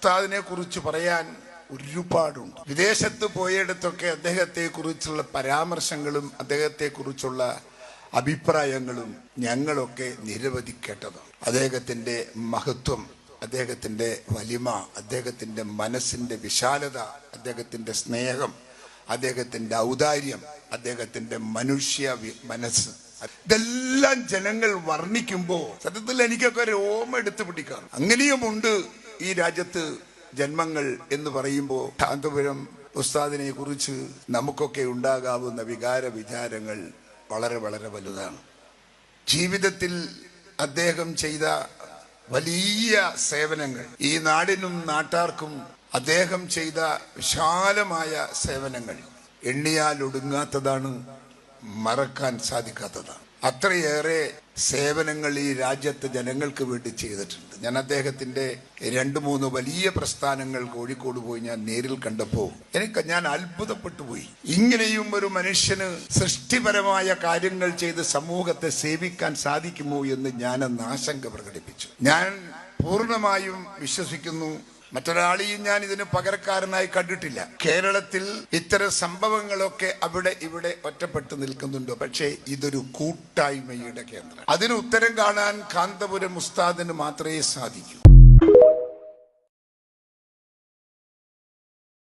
ഉസ്താദിനെ കുറിച്ച് പറയാൻ ഒരുപാടുണ്ട്. വിദേശത്ത് പോയിടത്തൊക്കെ അദ്ദേഹത്തെ കുറിച്ചുള്ള പരാമർശങ്ങളും അദ്ദേഹത്തെ കുറിച്ചുള്ള അഭിപ്രായങ്ങളും ഞങ്ങളൊക്കെ നിരവധി കേട്ടതാണ്. അദ്ദേഹത്തിൻ്റെ മഹത്വം, അദ്ദേഹത്തിൻ്റെ വലിമ, അദ്ദേഹത്തിൻ്റെ മനസ്സിൻ്റെ വിശാലത, അദ്ദേഹത്തിൻ്റെ സ്നേഹം, അദ്ദേഹത്തിൻ്റെ ഔദാര്യം, അദ്ദേഹത്തിൻ്റെ മനുഷ്യ മനസ്സ്, ഇതെല്ലാം ജനങ്ങൾ വർണ്ണിക്കുമ്പോൾ സത്യത്തിൽ എനിക്കൊക്കെ ഒരു ഓമ എടുത്ത് പിടിക്കാറ്. അങ്ങനെയുമുണ്ട് ഈ രാജ്യത്ത് ജന്മങ്ങൾ എന്ന് പറയുമ്പോൾ കാന്തപുരം ഉസ്താദിനെ കുറിച്ച് നമുക്കൊക്കെ ഉണ്ടാകാവുന്ന വികാര വിചാരങ്ങൾ വളരെ വളരെ വലുതാണ്. ജീവിതത്തിൽ അദ്ദേഹം ചെയ്ത വലിയ സേവനങ്ങൾ, ഈ നാടിനും നാട്ടാർക്കും അദ്ദേഹം ചെയ്ത വിശാലമായ സേവനങ്ങൾ എണ്ണിയാൽ ഒടുങ്ങാത്തതാണ്, മറക്കാൻ സാധിക്കാത്തതാണ്. അത്രയേറെ സേവനങ്ങൾ ഈ രാജ്യത്ത് ജനങ്ങൾക്ക് വേണ്ടി ചെയ്തിട്ടുണ്ട്. ഞാൻ അദ്ദേഹത്തിൻ്റെ 2-3 വലിയ പ്രസ്ഥാനങ്ങൾ കോഴിക്കോട് പോയി ഞാൻ നേരിൽ കണ്ടപ്പോൾ ഞാൻ അത്ഭുതപ്പെട്ടു പോയി. ഇങ്ങനെയും ഒരു മനുഷ്യന് സൃഷ്ടിപരമായ കാര്യങ്ങൾ ചെയ്ത് സമൂഹത്തെ സേവിക്കാൻ സാധിക്കുമോ എന്ന് ഞാനന്ന് ആശങ്ക പ്രകടിപ്പിച്ചു. ഞാൻ പൂർണ്ണമായും വിശ്വസിക്കുന്നു, മറ്റൊരാളെയും ഞാൻ ഇതിന് പകരക്കാരനായി കണ്ടിട്ടില്ല. കേരളത്തിൽ ഇത്തരം സംഭവങ്ങളൊക്കെ അവിടെ ഇവിടെ ഒറ്റപ്പെട്ടു നിൽക്കുന്നുണ്ട്. പക്ഷേ ഇതൊരു കൂട്ടായ്മയുടെ കേന്ദ്രം. അതിന് ഉത്തരം കാണാൻ കാന്തപുരം ഉസ്താദിന് മാത്രമേ സാധിക്കൂ.